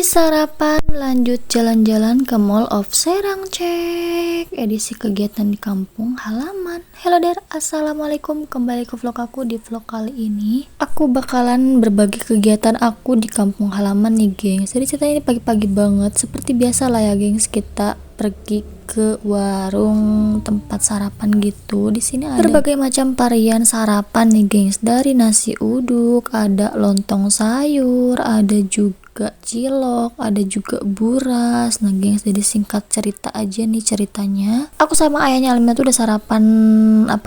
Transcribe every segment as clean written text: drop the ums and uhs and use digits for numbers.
Sarapan lanjut jalan-jalan ke Mall of Serang cek edisi kegiatan di kampung halaman. Hello there, assalamualaikum, kembali ke vlog aku. Di vlog kali ini aku bakalan berbagi kegiatan aku di kampung halaman nih gengs. Jadi ceritanya ini pagi-pagi banget, seperti biasa lah ya gengs, kita pergi ke warung tempat sarapan gitu. Di sini ada berbagai macam varian sarapan nih gengs, dari nasi uduk, ada lontong sayur, ada juga cilok, ada juga buras. Nah gengs, jadi singkat cerita aja nih ceritanya, aku sama ayahnya Almira tuh udah sarapan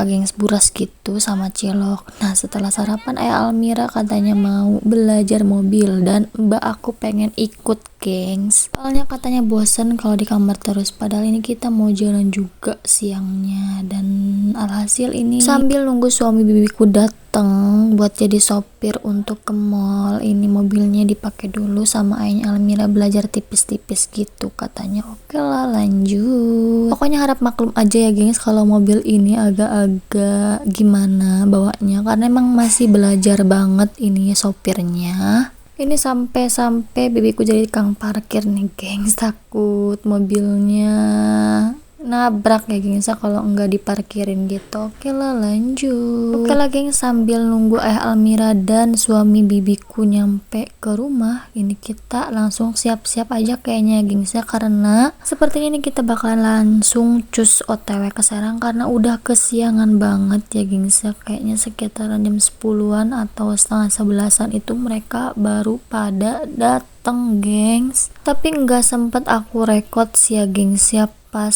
gengs, buras gitu sama cilok. Nah setelah sarapan ayah Almira katanya mau belajar mobil dan mbak aku pengen ikut gengs, soalnya katanya bosen kalau di kamar terus. Padahal ini kita mau jalan juga siangnya, dan alhasil ini sambil nunggu suami bibiku datang buat jadi sopir untuk ke mall, ini mobilnya dipakai dulu sama ayahnya Almira belajar tipis-tipis gitu katanya. Oke lah lanjut, pokoknya harap maklum aja ya gengs kalau mobil ini agak-agak gimana bawanya, karena emang masih belajar banget ini sopirnya. Ini sampai bibiku jadi tukang parkir nih gengs, takut mobilnya nabrak ya gengs kalau enggak diparkirin gitu. Oke lah lanjut. Oke lah gengs, sambil nunggu ayah Almira dan suami bibiku nyampe ke rumah, ini kita langsung siap-siap aja kayaknya gengs ya, karena sepertinya ini kita bakalan langsung cus OTW ke Serang karena udah kesiangan banget ya gengs ya, kayaknya sekitaran jam 10-an atau setengah 11-an itu mereka baru pada dateng gengs. Tapi nggak sempet aku rekod sih ya gengs ya, pas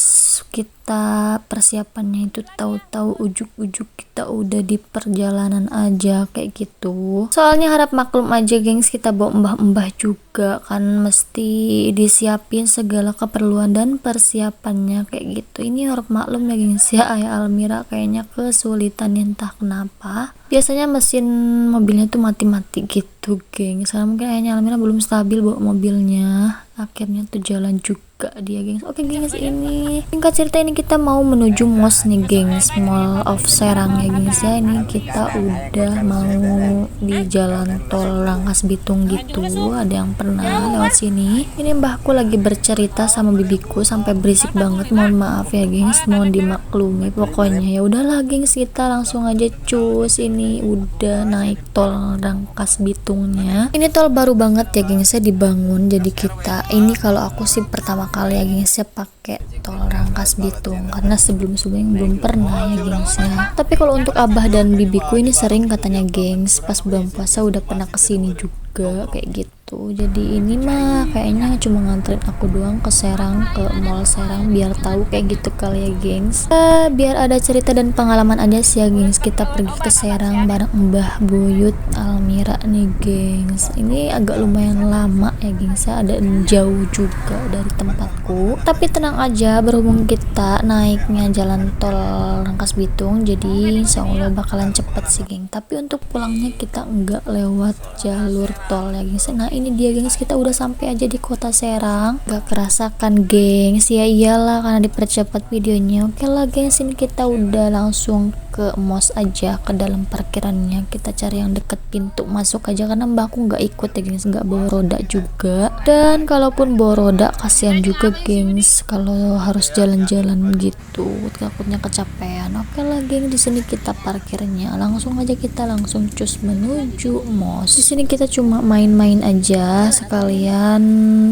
kita persiapannya itu tahu-tahu ujuk-ujuk kita udah di perjalanan aja kayak gitu. Soalnya harap maklum aja gengs, kita bawa mbah-mbah juga kan, mesti disiapin segala keperluan dan persiapannya kayak gitu. Ini harap maklum ya gengs ya, ayah Almira kayaknya kesulitan entah kenapa. Biasanya mesin mobilnya tuh mati-mati gitu gengs, karena mungkin ayahnya Almira belum stabil bawa mobilnya, akhirnya tuh jalan juga dia gengs. Oke gengs, ini singkat cerita ini kita mau menuju MOS nih gengs, Mall of Serang ya gengs ya. Ini kita udah mau di jalan tol Rangkas Bitung gitu, ada yang pernah lewat sini. Ini mbahku lagi bercerita sama bibiku sampai berisik banget, mohon maaf ya gengs, mohon dimaklumi. Pokoknya ya udahlah gengs, kita langsung aja cus, ini udah naik tol Rangkas Bitungnya. Ini tol baru banget ya gengs ya dibangun, jadi kita ini kalau aku sih pertama kali ya gengs ya pakai tol Rangkas Bitung, karena sebelum-sebelumnya belum pernah ya gengs ya. Tapi kalau untuk abah dan bibiku ini sering katanya gengs, pas bulan puasa udah pernah kesini juga kayak gitu. Jadi ini mah kayaknya cuma nganterin aku doang ke Serang, ke Mall Serang, biar tahu kayak gitu kali ya gengs. Biar ada cerita dan pengalaman aja sih ya gengs, kita pergi ke Serang bareng Mbah Buyut Almira nih gengs. Ini agak lumayan lama ya gengs ya, ada jauh juga dari tempatku. Tapi tenang aja, berhubung kita naiknya jalan tol Rangkas Bitung, jadi insya Allah bakalan cepet sih gengs. Tapi untuk pulangnya kita enggak lewat jalur tol ya gengs. Nah ini dia gengs, kita udah sampai aja di kota Serang. Gak kerasa kan gengs, ya iyalah karena dipercepat videonya. Oke lah gengs, ini kita udah langsung ke MOS aja, ke dalam parkirannya. Kita cari yang deket pintu masuk aja, karena mbakku nggak ikut ya gengs, nggak bawa roda juga. Dan kalaupun bawa roda kasihan juga gengs kalau harus jalan-jalan gitu, takutnya kecapean. Oke lah gengs, di sini kita parkirnya langsung aja, kita langsung cus menuju MOS. Di sini kita cuma main-main aja sekalian,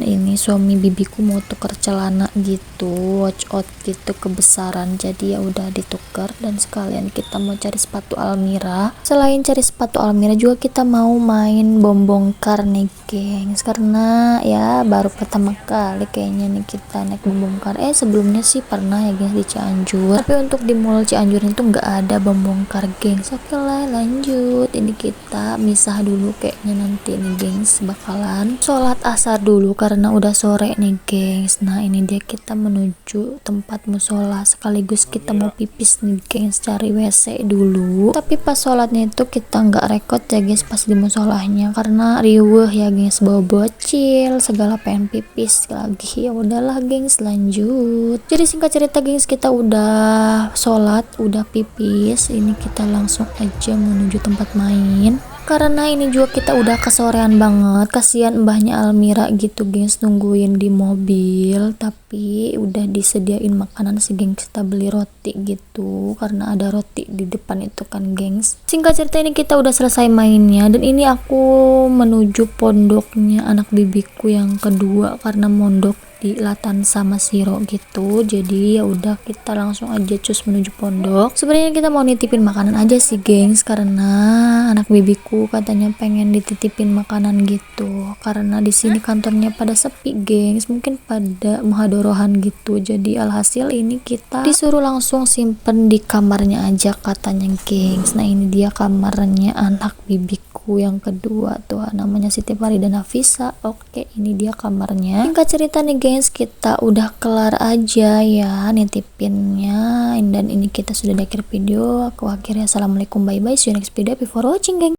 ini suami bibiku mau tuker celana gitu, watch out gitu kebesaran, jadi ya udah ditukar. Dan sekalian kita mau cari sepatu Almira. Selain cari sepatu Almira juga kita mau main bom bongkar nih gengs, karena ya baru pertama kali kayaknya nih kita naik bom bongkar. Sebelumnya sih pernah ya gengs di Cianjur, tapi untuk di mall Cianjur itu nggak ada bom bongkar gengs. Oke lah lanjut, ini kita misah dulu kayaknya, nanti nih gengs bakalan sholat asar dulu karena udah sore nih gengs. Nah ini dia, kita menuju tempat musola sekaligus kita mau pipis nih gengs, cari WC dulu. Tapi pas sholatnya itu kita nggak rekod ya guys pas di musolahnya, karena riuh ya gengs, bawa bocil segala pengen pipis lagi. Ya udahlah gengs lanjut. Jadi singkat cerita gengs, kita udah sholat, udah pipis, ini kita langsung aja menuju tempat main. karena ini juga kita udah kesorean banget, kasihan mbahnya Almira gitu gengs nungguin di mobil, tapi udah disediain makanan sih gengs, kita beli roti gitu karena ada roti di depan itu kan gengs. Singkat cerita ini kita udah selesai mainnya dan ini aku menuju pondoknya anak bibiku yang kedua karena mondok di Latan sama Siro gitu. Jadi ya udah kita langsung aja cus menuju pondok. Sebenarnya kita mau nitipin makanan aja sih gengs karena anak bibiku katanya pengen dititipin makanan gitu. Karena di sini kantornya pada sepi gengs, mungkin pada muhadorohan gitu. Jadi alhasil ini kita disuruh langsung simpen di kamarnya aja katanya gengs. Nah ini dia kamarnya anak bibiku yang kedua tuh, namanya Siti Farida Nafisa. Oke, ini dia kamarnya. Singkat cerita nih gengs, kita udah kelar aja ya nitipinnya, dan ini kita sudah di akhir video. Aku akhirnya assalamualaikum, bye bye, see you next video, before watching gengs.